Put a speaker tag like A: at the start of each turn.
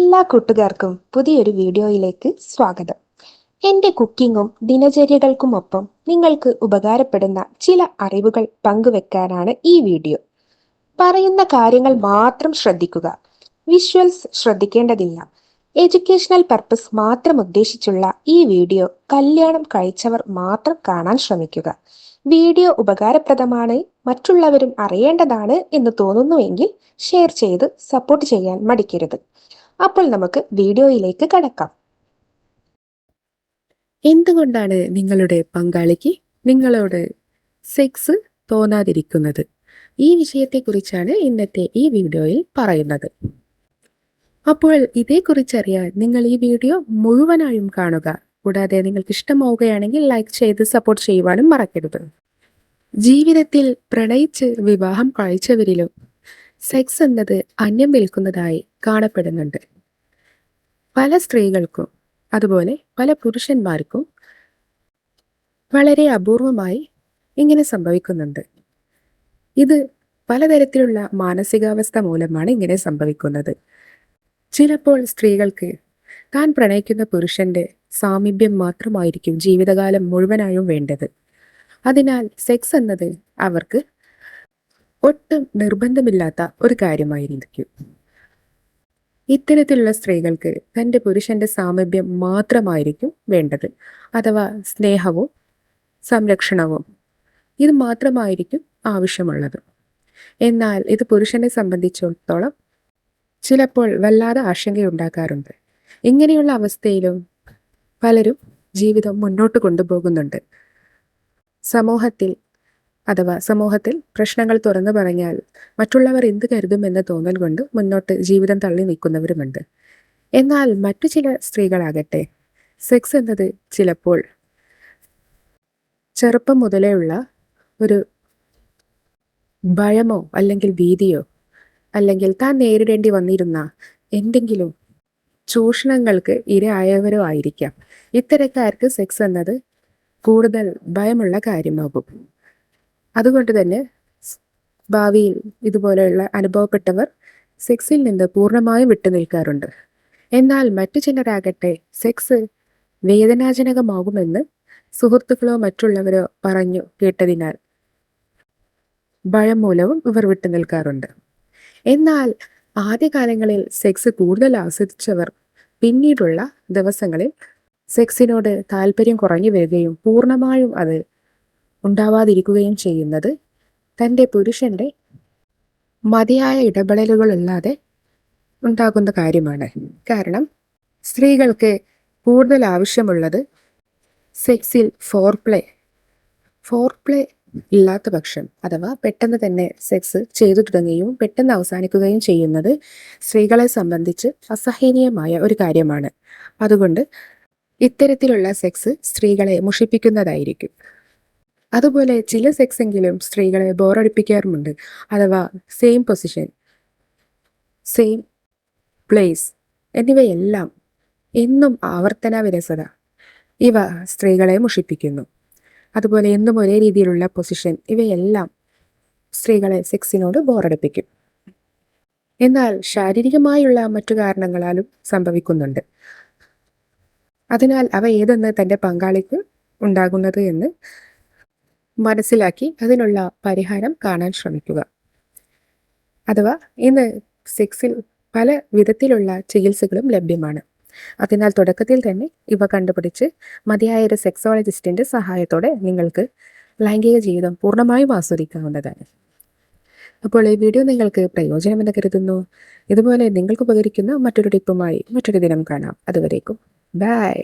A: എല്ലാ കൂട്ടുകാർക്കും പുതിയൊരു വീഡിയോയിലേക്ക് സ്വാഗതം. എൻ്റെ കുക്കിങ്ങും ദിനചര്യകൾക്കുമൊപ്പം നിങ്ങൾക്ക് ഉപകാരപ്പെടുന്ന ചില അറിവുകൾ പങ്കുവെക്കാനാണ് ഈ വീഡിയോ. പറയുന്ന കാര്യങ്ങൾ മാത്രം ശ്രദ്ധിക്കുക. വിഷ്വൽസ് ശ്രദ്ധിക്കേണ്ടതില്ല. എഡ്യൂക്കേഷണൽ പർപ്പസ് മാത്രം ഉദ്ദേശിച്ചുള്ള ഈ വീഡിയോ കല്യാണം കഴിച്ചവർ മാത്രം കാണാൻ ശ്രമിക്കുക. വീഡിയോ ഉപകാരപ്രദമാണ്, മറ്റുള്ളവരും അറിയേണ്ടതാണ് എന്ന് തോന്നുന്നുവെങ്കിൽ ഷെയർ ചെയ്ത് സപ്പോർട്ട് ചെയ്യാൻ മടിക്കരുത്. അപ്പോൾ നമുക്ക് വീഡിയോയിലേക്ക് കടക്കാം.
B: എന്തുകൊണ്ടാണ് നിങ്ങളുടെ പങ്കാളിക്ക് നിങ്ങളോട് സെക്സ് തോന്നാതിരിക്കുന്നത്? ഈ വിഷയത്തെക്കുറിച്ചാണ് ഇന്നത്തെ ഈ വീഡിയോയിൽ പറയുന്നത്. അപ്പോൾ ഇതേക്കുറിച്ചറിയാൻ നിങ്ങൾ ഈ വീഡിയോ മുഴുവനായും കാണുക. കൂടാതെ നിങ്ങൾക്ക് ഇഷ്ടമാവുകയാണെങ്കിൽ ലൈക്ക് ചെയ്ത് സപ്പോർട്ട് ചെയ്യുവാനും മറക്കരുത്. ജീവിതത്തിൽ പ്രണയിച്ച് വിവാഹം കഴിച്ചവരിലും സെക്സ് എന്നത് അന്യം വിൽക്കുന്നതായി കാണപ്പെടുന്നുണ്ട്. പല സ്ത്രീകൾക്കും അതുപോലെ പല പുരുഷന്മാർക്കും വളരെ അപൂർവമായി ഇങ്ങനെ സംഭവിക്കുന്നുണ്ട്. ഇത് പലതരത്തിലുള്ള മാനസികാവസ്ഥ മൂലമാണ് ഇങ്ങനെ സംഭവിക്കുന്നത്. ചിലപ്പോൾ സ്ത്രീകൾക്ക് താൻ പ്രണയിക്കുന്ന പുരുഷന്റെ സാമീപ്യം മാത്രമായിരിക്കും ജീവിതകാലം മുഴുവനായും വേണ്ടത്. അതിനാൽ സെക്സ് എന്നത് അവർക്ക് ഒട്ടും നിർബന്ധമില്ലാത്ത ഒരു കാര്യമായിരിക്കും. ഇത്തരത്തിലുള്ള സ്ത്രീകൾക്ക് തൻ്റെ പുരുഷന്റെ സാമീപ്യം മാത്രമായിരിക്കും വേണ്ടത്, അഥവാ സ്നേഹവും സംരക്ഷണവും ഇത് മാത്രമായിരിക്കും ആവശ്യമുള്ളത്. എന്നാൽ ഇത് പുരുഷനെ സംബന്ധിച്ചിടത്തോളം ചിലപ്പോൾ വല്ലാതെ ആശങ്കയുണ്ടാക്കാറുണ്ട്. ഇങ്ങനെയുള്ള അവസ്ഥയിലും പലരും ജീവിതം മുന്നോട്ട് കൊണ്ടുപോകുന്നുണ്ട്. സമൂഹത്തിൽ പ്രശ്നങ്ങൾ തുറന്നു പറഞ്ഞാൽ മറ്റുള്ളവർ എന്ത് കരുതുമെന്ന തോന്നൽ കൊണ്ട് മുന്നോട്ട് ജീവിതം തള്ളി നിൽക്കുന്നവരുമുണ്ട്. എന്നാൽ മറ്റു ചില സ്ത്രീകളാകട്ടെ സെക്സ് എന്നത് ചിലപ്പോൾ ചെറുപ്പം മുതലേ ഉള്ള ഒരു ഭയമോ അല്ലെങ്കിൽ ഭീതിയോ അല്ലെങ്കിൽ താൻ നേരിടേണ്ടി വന്നിരുന്ന എന്തെങ്കിലും ചൂഷണങ്ങൾക്ക് ഇരയായവരോ ആയിരിക്കാം. ഇത്തരക്കാർക്ക് സെക്സ് എന്നത് കൂടുതൽ ഭയമുള്ള കാര്യമാകും. അതുകൊണ്ട് തന്നെ ഭാവിയിൽ ഇതുപോലെയുള്ള അനുഭവപ്പെട്ടവർ സെക്സിൽ നിന്ന് പൂർണ്ണമായും വിട്ടുനിൽക്കാറുണ്ട്. എന്നാൽ മറ്റു ചിലരാകട്ടെ സെക്സ് വേദനാജനകമാകുമെന്ന് സുഹൃത്തുക്കളോ മറ്റുള്ളവരോ പറഞ്ഞു കേട്ടതിനാൽ ഭയം മൂലവും ഇവർ വിട്ടുനിൽക്കാറുണ്ട്. എന്നാൽ ആദ്യകാലങ്ങളിൽ സെക്സ് കൂടുതൽ ആസ്വദിച്ചവർ പിന്നീടുള്ള ദിവസങ്ങളിൽ സെക്സിനോട് താല്പര്യം കുറഞ്ഞു വരികയും പൂർണ്ണമായും അത് ഉണ്ടാവാതിരിക്കുകയും ചെയ്യുന്നത് തൻ്റെ പുരുഷന്റെ മതിയായ ഇടപെടലുകളില്ലാതെ ഉണ്ടാകുന്ന കാര്യമാണ്. കാരണം സ്ത്രീകൾക്ക് കൂടുതൽ ആവശ്യമുള്ളത് സെക്സിൽ ഫോർപ്ലേ ഇല്ലാത്ത പക്ഷം, അഥവാ പെട്ടെന്ന് തന്നെ സെക്സ് ചെയ്തു തുടങ്ങുകയും പെട്ടെന്ന് അവസാനിക്കുകയും ചെയ്യുന്നത് സ്ത്രീകളെ സംബന്ധിച്ച് അസഹനീയമായ ഒരു കാര്യമാണ്. അതുകൊണ്ട് ഇത്തരത്തിലുള്ള സെക്സ് സ്ത്രീകളെ മുഷിപ്പിക്കുന്നതായിരിക്കും. അതുപോലെ ചില സെക്സ് എങ്കിലും സ്ത്രീകളെ ബോറടിപ്പിക്കാറുമുണ്ട്. അഥവാ സെയിം പൊസിഷൻ, സെയിം പ്ലേസ് എന്നിവയെല്ലാം എന്നും ആവർത്തന വിരസത ഇവ സ്ത്രീകളെ മുഷിപ്പിക്കുന്നു. അതുപോലെ എന്നും ഒരേ രീതിയിലുള്ള പൊസിഷൻ ഇവയെല്ലാം സ്ത്രീകളെ സെക്സിനോട് ബോറടിപ്പിക്കും. എന്നാൽ ശാരീരികമായുള്ള മറ്റു കാരണങ്ങളാലും സംഭവിക്കുന്നുണ്ട്. അതിനാൽ അവ ഏതെന്ന് തൻ്റെ പങ്കാളിക്ക് ഉണ്ടാകുന്നത് എന്ന് മനസ്സിലാക്കി അതിനുള്ള പരിഹാരം കാണാൻ ശ്രമിക്കുക. അഥവാ ഇന്ന് സെക്സിൽ പല വിധത്തിലുള്ള ചികിത്സകളും ലഭ്യമാണ്. അതിനാൽ തുടക്കത്തിൽ തന്നെ ഇവ കണ്ടുപിടിച്ച് മതിയായ ഒരു സെക്സോളജിസ്റ്റിന്റെ സഹായത്തോടെ നിങ്ങൾക്ക് ലൈംഗിക ജീവിതം പൂർണ്ണമായും ആസ്വദിക്കാവുന്നതാണ്. അപ്പോൾ ഈ വീഡിയോ നിങ്ങൾക്ക് പ്രയോജനമെന്ന് കരുതുന്നു. ഇതുപോലെ നിങ്ങൾക്ക് ഉപകരിക്കുന്ന മറ്റൊരു ടിപ്പുമായി മറ്റൊരു ദിനം കാണാം. അതുവരേക്കും ബൈ.